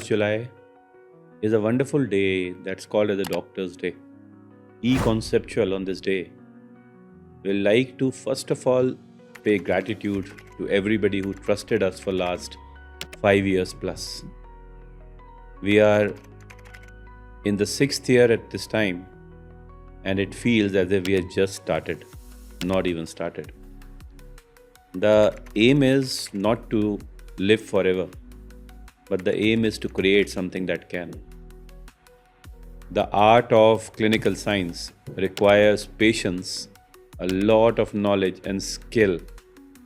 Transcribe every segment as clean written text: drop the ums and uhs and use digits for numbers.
July is a wonderful day that's called as a Doctor's Day. eConceptual on this day will like to first of all pay gratitude to everybody who trusted us for last 5 years plus. We are in the 6th year at this time and it feels as if we have just started, not even started. The aim is not to live forever, but the aim is to create something that can. The art of clinical science requires patience, a lot of knowledge and skill.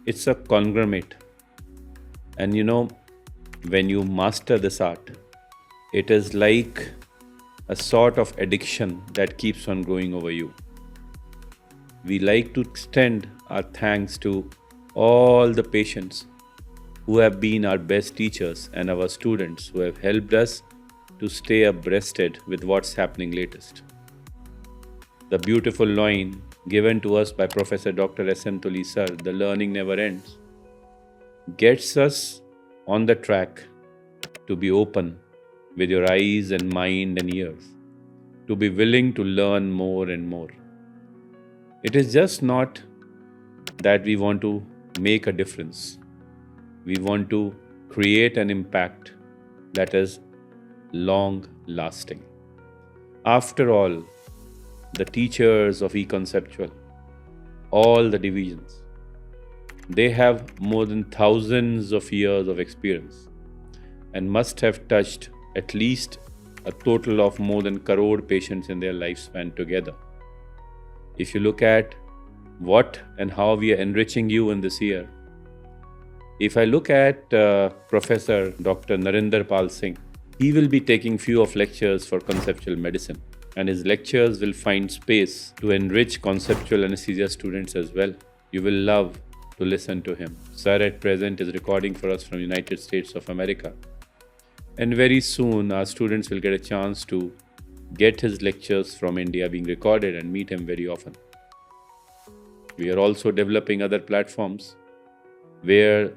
It's a conglomerate. And when you master this art, it is like a sort of addiction that keeps on growing over you. We like to extend our thanks to all the patients who have been our best teachers and our students who have helped us to stay abreasted with what's happening latest. The beautiful line given to us by Professor Dr. S.M. Tuli sir, "The learning never ends," gets us on the track to be open with your eyes and mind and ears, to be willing to learn more and more. It is just not that we want to make a difference. We want to create an impact that is long lasting. After all, the teachers of eConceptual, all the divisions, they have more than thousands of years of experience and must have touched at least a total of more than crore patients in their lifespan together. If you look at what and how we are enriching you in this year, if I look at Professor Dr. Narendra Pal Singh, he will be taking few of lectures for conceptual medicine, and his lectures will find space to enrich conceptual anesthesia students as well. You will love to listen to him. Sir at present is recording for us from United States of America. And very soon our students will get a chance to get his lectures from India being recorded and meet him very often. We are also developing other platforms where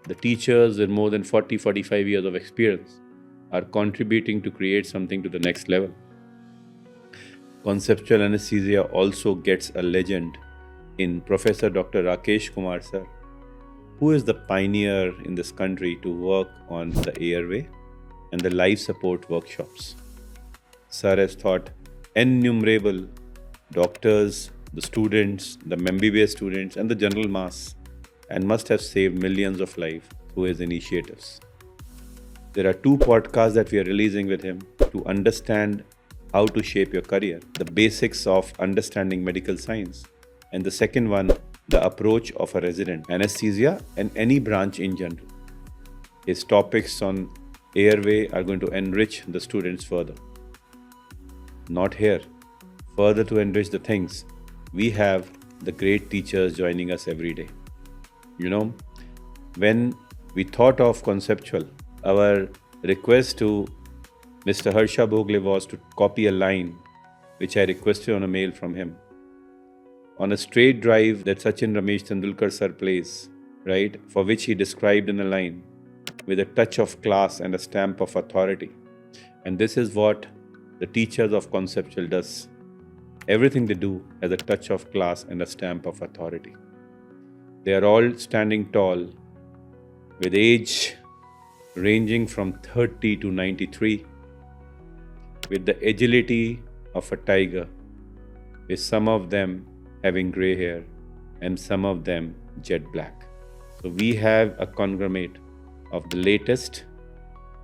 the teachers with more than 40-45 years of experience are contributing to create something to the next level. Conceptual anesthesia also gets a legend in Professor Dr. Rakesh Kumar sir, who is the pioneer in this country to work on the airway and the life support workshops. Sir has taught innumerable doctors, the students, the MBBS students and the general mass, and must have saved millions of lives through his initiatives. There are 2 podcasts that we are releasing with him to understand how to shape your career, the basics of understanding medical science, and the second one, the approach of a resident, anesthesia and any branch in general. His topics on airway are going to enrich the students further. Not here. Further to enrich the things, we have the great teachers joining us every day. When we thought of Conceptual, our request to Mr. Harsha Bogle was to copy a line which I requested on a mail from him. On a straight drive that Sachin Ramesh Tendulkar sir plays, right, for which he described in a line, with a touch of class and a stamp of authority. And this is what the teachers of Conceptual does. Everything they do has a touch of class and a stamp of authority. They are all standing tall, with age ranging from 30 to 93, with the agility of a tiger, with some of them having grey hair and some of them jet black. So we have a conglomerate of the latest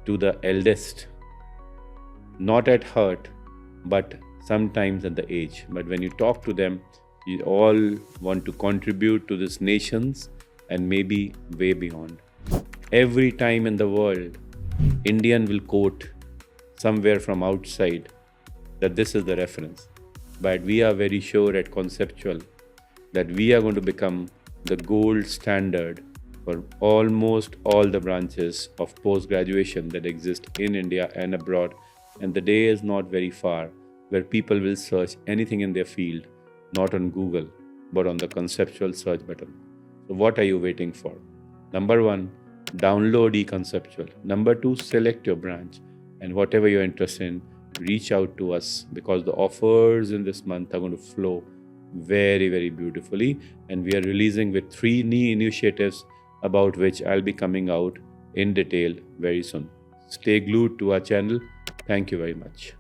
to the eldest, not at heart, but sometimes at the age. But when you talk to them, you all want to contribute to this nation's and maybe way beyond. Every time in the world, Indian will quote somewhere from outside that this is the reference. But we are very sure at Conceptual that we are going to become the gold standard for almost all the branches of post-graduation that exist in India and abroad. And the day is not very far where people will search anything in their field, not on Google, but on the Conceptual search button. So what are you waiting for? Number 1, download eConceptual. Number two, select your branch, and whatever you're interested in, reach out to us, because the offers in this month are going to flow very, very beautifully. And we are releasing with 3 new initiatives about which I'll be coming out in detail very soon. Stay glued to our channel. Thank you very much.